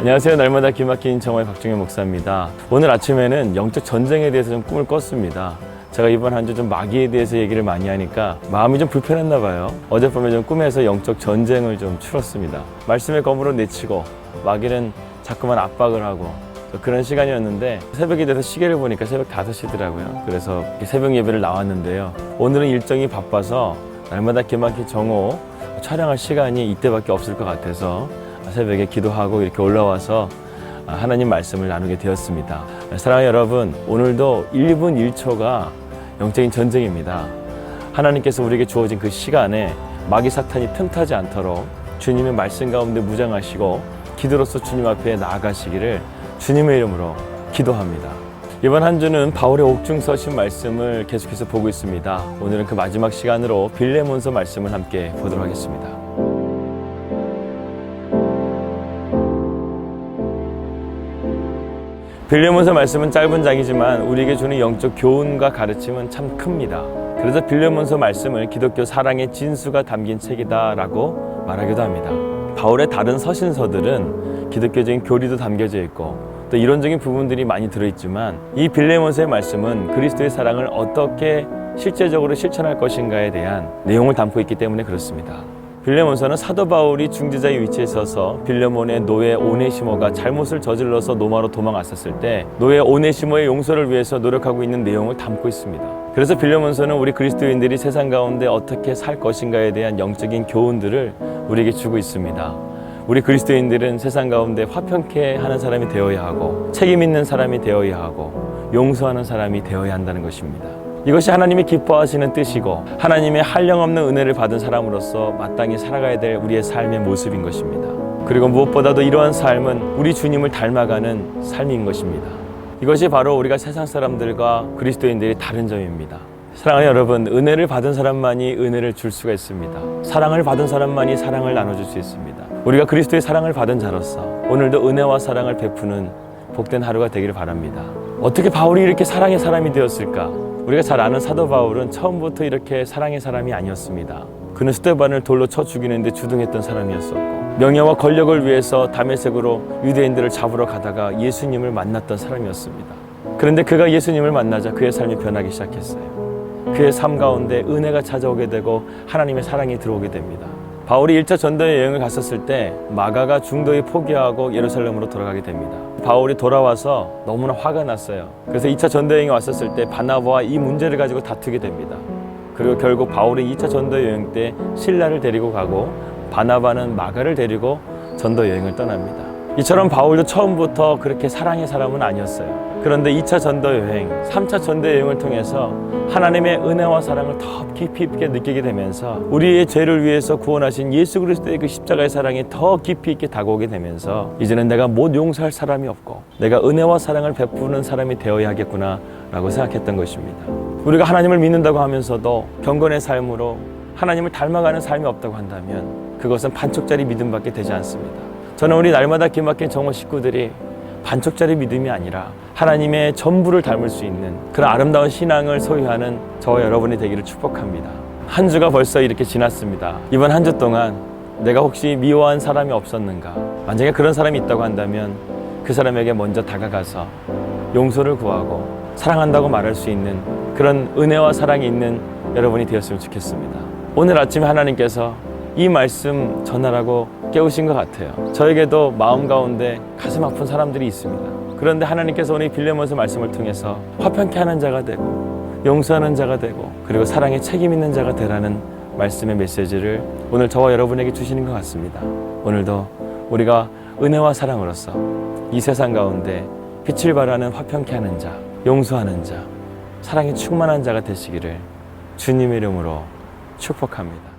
안녕하세요. 날마다 기막힌 정화의 박종현 목사입니다. 오늘 아침에는 영적 전쟁에 대해서 좀 꿈을 꿨습니다. 제가 이번 한 주 좀 마귀에 대해서 얘기를 많이 하니까 마음이 좀 불편했나 봐요. 어젯밤에 좀 꿈에서 영적 전쟁을 좀 치렀습니다. 말씀의 검으로 내치고 마귀는 자꾸만 압박을 하고 그런 시간이었는데, 새벽이 돼서 시계를 보니까 새벽 5시더라고요. 그래서 새벽 예배를 나왔는데요. 오늘은 일정이 바빠서 날마다 기막힌 정오 촬영할 시간이 이때밖에 없을 것 같아서 새벽에 기도하고 이렇게 올라와서 하나님 말씀을 나누게 되었습니다. 사랑하는 여러분, 오늘도 1분 1초가 영적인 전쟁입니다. 하나님께서 우리에게 주어진 그 시간에 마귀 사탄이 틈타지 않도록 주님의 말씀 가운데 무장하시고 기도로서 주님 앞에 나아가시기를 주님의 이름으로 기도합니다. 이번 한 주는 바울의 옥중 서신 말씀을 계속해서 보고 있습니다. 오늘은 그 마지막 시간으로 빌레몬서 말씀을 함께 보도록 하겠습니다. 빌레몬서 말씀은 짧은 장이지만 우리에게 주는 영적 교훈과 가르침은 참 큽니다. 그래서 빌레몬서 말씀을 기독교 사랑의 진수가 담긴 책이다 라고 말하기도 합니다. 바울의 다른 서신서들은 기독교적인 교리도 담겨져 있고 또 이론적인 부분들이 많이 들어있지만, 이 빌레몬서의 말씀은 그리스도의 사랑을 어떻게 실제적으로 실천할 것인가에 대한 내용을 담고 있기 때문에 그렇습니다. 빌레몬서는 사도 바울이 중재자의 위치에 서서 빌레몬의 노예 오네시모가 잘못을 저질러서 로마로 도망갔었을 때 노예 오네시모의 용서를 위해서 노력하고 있는 내용을 담고 있습니다. 그래서 빌레몬서는 우리 그리스도인들이 세상 가운데 어떻게 살 것인가에 대한 영적인 교훈들을 우리에게 주고 있습니다. 우리 그리스도인들은 세상 가운데 화평케 하는 사람이 되어야 하고, 책임 있는 사람이 되어야 하고, 용서하는 사람이 되어야 한다는 것입니다. 이것이 하나님이 기뻐하시는 뜻이고 하나님의 한량없는 은혜를 받은 사람으로서 마땅히 살아가야 될 우리의 삶의 모습인 것입니다. 그리고 무엇보다도 이러한 삶은 우리 주님을 닮아가는 삶인 것입니다. 이것이 바로 우리가 세상 사람들과 그리스도인들이 다른 점입니다. 사랑하는 여러분, 은혜를 받은 사람만이 은혜를 줄 수가 있습니다. 사랑을 받은 사람만이 사랑을 나눠줄 수 있습니다. 우리가 그리스도의 사랑을 받은 자로서 오늘도 은혜와 사랑을 베푸는 복된 하루가 되기를 바랍니다. 어떻게 바울이 이렇게 사랑의 사람이 되었을까? 우리가 잘 아는 사도 바울은 처음부터 이렇게 사랑의 사람이 아니었습니다. 그는 스데반을 돌로 쳐 죽이는데 주동했던 사람이었었고, 명예와 권력을 위해서 다메섹으로 유대인들을 잡으러 가다가 예수님을 만났던 사람이었습니다. 그런데 그가 예수님을 만나자 그의 삶이 변하기 시작했어요. 그의 삶 가운데 은혜가 찾아오게 되고 하나님의 사랑이 들어오게 됩니다. 바울이 1차 전도의 여행을 갔었을 때 마가가 중도에 포기하고 예루살렘으로 돌아가게 됩니다. 바울이 돌아와서 너무나 화가 났어요. 그래서 2차 전도여행에 왔었을 때 바나바와 이 문제를 가지고 다투게 됩니다. 그리고 결국 바울이 2차 전도여행 때 실라를 데리고 가고 바나바는 마가를 데리고 전도여행을 떠납니다. 이처럼 바울도 처음부터 그렇게 사랑의 사람은 아니었어요. 그런데 2차 전도여행, 3차 전도여행을 통해서 하나님의 은혜와 사랑을 더 깊이 있게 느끼게 되면서 우리의 죄를 위해서 구원하신 예수 그리스도의 그 십자가의 사랑이 더 깊이 있게 다가오게 되면서 이제는 내가 못 용서할 사람이 없고 내가 은혜와 사랑을 베푸는 사람이 되어야 하겠구나 라고 생각했던 것입니다. 우리가 하나님을 믿는다고 하면서도 경건의 삶으로 하나님을 닮아가는 삶이 없다고 한다면 그것은 반쪽짜리 믿음밖에 되지 않습니다. 저는 우리 날마다 기막힌 정호 식구들이 반쪽짜리 믿음이 아니라 하나님의 전부를 닮을 수 있는 그런 아름다운 신앙을 소유하는 저와 여러분이 되기를 축복합니다. 한 주가 벌써 이렇게 지났습니다. 이번 한 주 동안 내가 혹시 미워한 사람이 없었는가? 만약에 그런 사람이 있다고 한다면 그 사람에게 먼저 다가가서 용서를 구하고 사랑한다고 말할 수 있는 그런 은혜와 사랑이 있는 여러분이 되었으면 좋겠습니다. 오늘 아침에 하나님께서 이 말씀 전하라고 깨우신 것 같아요. 저에게도 마음 가운데 가슴 아픈 사람들이 있습니다. 그런데 하나님께서 오늘 빌레몬서 말씀을 통해서 화평케 하는 자가 되고 용서하는 자가 되고 그리고 사랑에 책임 있는 자가 되라는 말씀의 메시지를 오늘 저와 여러분에게 주시는 것 같습니다. 오늘도 우리가 은혜와 사랑으로서 이 세상 가운데 빛을 발하는 화평케 하는 자, 용서하는 자, 사랑에 충만한 자가 되시기를 주님의 이름으로 축복합니다.